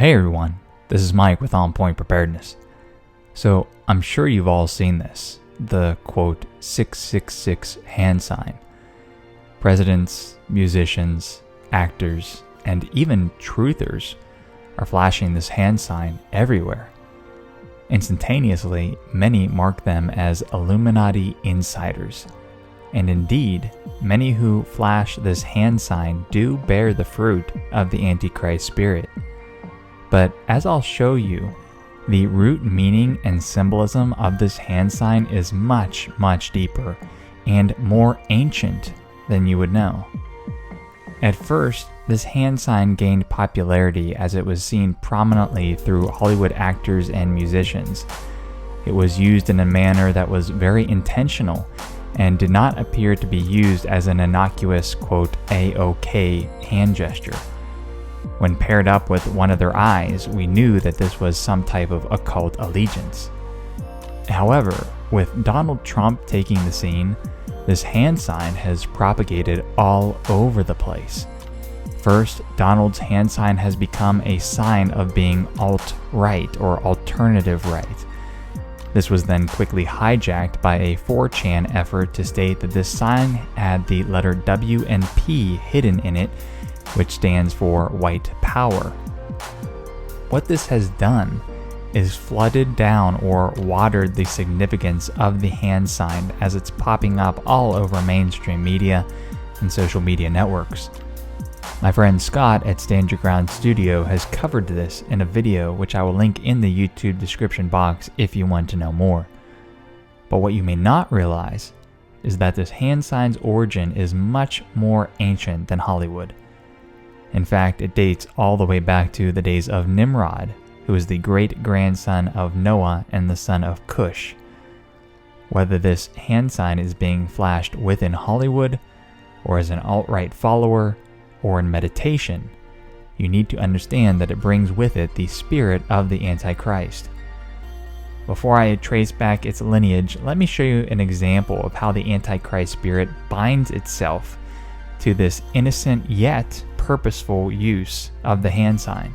Hey everyone, this is Mike with On Point Preparedness. So I'm sure you've all seen this, the quote 666 hand sign. Presidents, musicians, actors, and even truthers are flashing this hand sign everywhere. Instantaneously, many mark them as Illuminati insiders. And indeed, many who flash this hand sign do bear the fruit of the Antichrist spirit. But as I'll show you, the root meaning and symbolism of this hand sign is much, much deeper and more ancient than you would know. At first, this hand sign gained popularity as it was seen prominently through Hollywood actors and musicians. It was used in a manner that was very intentional and did not appear to be used as an innocuous, quote, A-OK hand gesture. When paired up with one of their eyes, we knew that this was some type of occult allegiance. However, with Donald Trump taking the scene, this hand sign has propagated all over the place. First, Donald's hand sign has become a sign of being alt-right or alternative right. This was then quickly hijacked by a 4chan effort to state that this sign had the letter W and P hidden in it, which stands for white power. What this has done is flooded down or watered the significance of the hand sign as it's popping up all over mainstream media and social media networks. My friend Scott at Stand Your Ground Studio has covered this in a video which I will link in the YouTube description box if you want to know more. But what you may not realize is that this hand sign's origin is much more ancient than Hollywood. In fact, it dates all the way back to the days of Nimrod, who is the great-grandson of Noah and the son of Cush. Whether this hand sign is being flashed within Hollywood, or as an alt-right follower, or in meditation, you need to understand that it brings with it the spirit of the Antichrist. Before I trace back its lineage, let me show you an example of how the Antichrist spirit binds itself to this innocent yet purposeful use of the hand sign.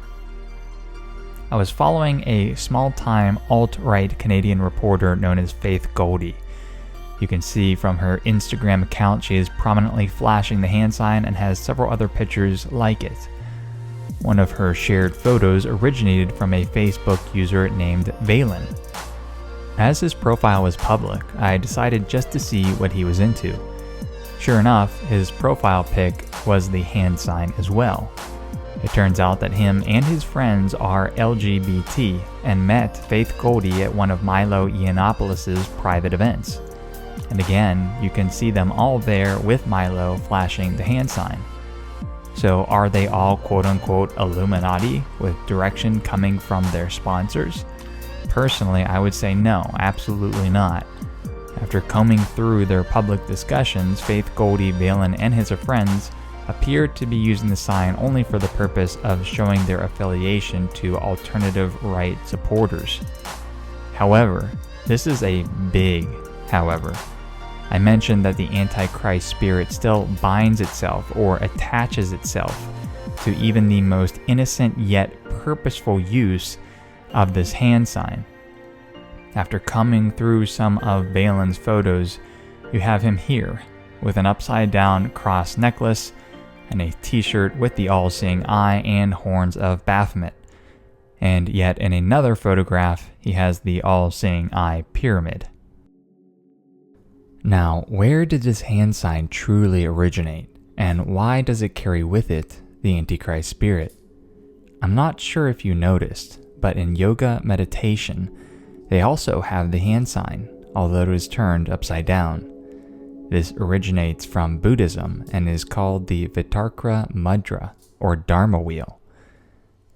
I was following a small-time alt-right Canadian reporter known as Faith Goldie. You can see from her Instagram account she is prominently flashing the hand sign and has several other pictures like it. One of her shared photos originated from a Facebook user named Valen. As his profile was public, I decided just to see what he was into. Sure enough, his profile pic was the hand sign as well. It turns out that him and his friends are LGBT and met Faith Goldie at one of Milo Yiannopoulos' private events. And again, you can see them all there with Milo flashing the hand sign. So are they all quote-unquote Illuminati with direction coming from their sponsors? Personally, I would say no, absolutely not. After combing through their public discussions, Faith Goldie, Valen, and his friends appear to be using the sign only for the purpose of showing their affiliation to alternative right supporters. However, this is a big however. I mentioned that the Antichrist spirit still binds itself or attaches itself to even the most innocent yet purposeful use of this hand sign. After combing through some of Valen's photos, you have him here with an upside-down cross necklace and a t-shirt with the all-seeing eye and horns of Baphomet. And yet in another photograph, he has the all-seeing eye pyramid. Now, where did this hand sign truly originate, and why does it carry with it the Antichrist spirit? I'm not sure if you noticed, but in yoga meditation, they also have the hand sign, although it is turned upside down. This originates from Buddhism and is called the Vitarka Mudra, or Dharma wheel.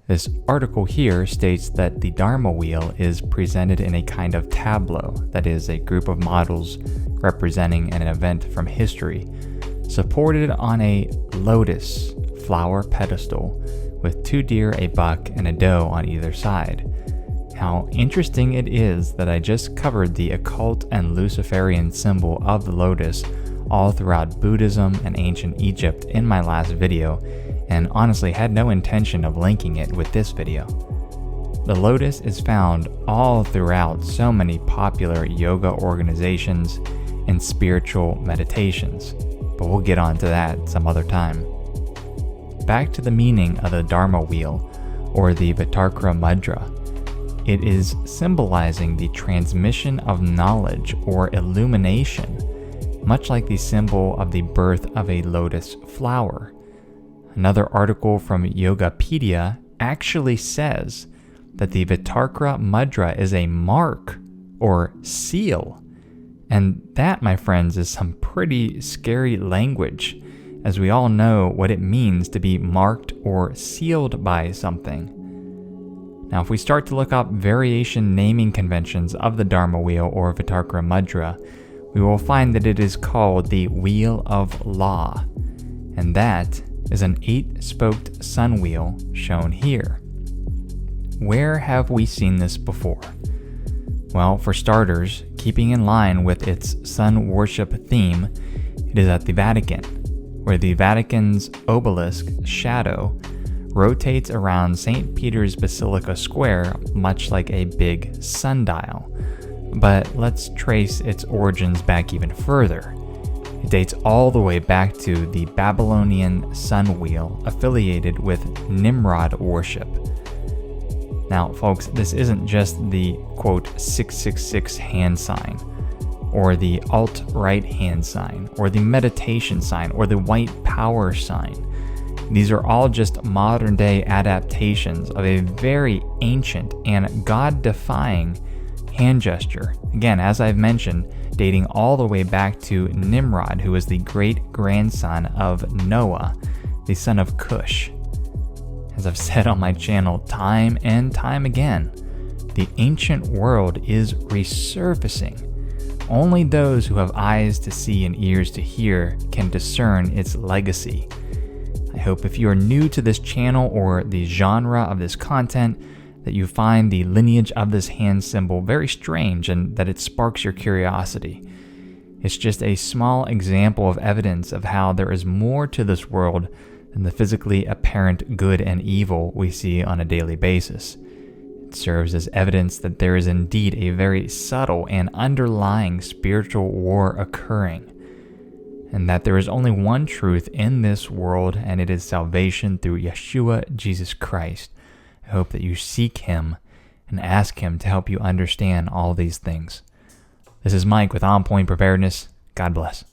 This article here states that the Dharma wheel is presented in a kind of tableau, that is, a group of models representing an event from history, supported on a lotus flower pedestal with 2 deer, a buck, and a doe on either side. How interesting it is that I just covered the occult and Luciferian symbol of the lotus all throughout Buddhism and ancient Egypt in my last video, and honestly had no intention of linking it with this video. The lotus is found all throughout so many popular yoga organizations and spiritual meditations, but we'll get on to that some other time. Back to the meaning of the Dharma wheel, or the Vitarkra mudra. It is symbolizing the transmission of knowledge or illumination, much like the symbol of the birth of a lotus flower. Another article from Yogapedia actually says that the Vitarkra mudra is a mark or seal. And that, my friends, is some pretty scary language, as we all know what it means to be marked or sealed by something. Now, if we start to look up variation naming conventions of the Dharma wheel or Vitarkra mudra, we will find that it is called the Wheel of Law, and that is an 8-spoked sun wheel shown here. Where have we seen this before? Well, for starters, keeping in line with its sun worship theme, it is at the Vatican, where the Vatican's obelisk shadow rotates around St. Peter's Basilica Square, much like a big sundial. But let's trace its origins back even further. It dates all the way back to the Babylonian sun wheel affiliated with Nimrod worship. Now, folks, this isn't just the, quote, 666 hand sign, or the alt-right hand sign, or the meditation sign, or the white power sign. These are all just modern-day adaptations of a very ancient and God-defying hand gesture. Again, as I've mentioned, dating all the way back to Nimrod, who was the great-grandson of Noah, the son of Cush. As I've said on my channel time and time again, the ancient world is resurfacing. Only those who have eyes to see and ears to hear can discern its legacy. I hope if you are new to this channel or the genre of this content, that you find the lineage of this hand symbol very strange and that it sparks your curiosity. It's just a small example of evidence of how there is more to this world than the physically apparent good and evil we see on a daily basis. It serves as evidence that there is indeed a very subtle and underlying spiritual war occurring, and that there is only one truth in this world, and it is salvation through Yeshua Jesus Christ. I hope that you seek Him and ask Him to help you understand all these things. This is Mike with On Point Preparedness. God bless.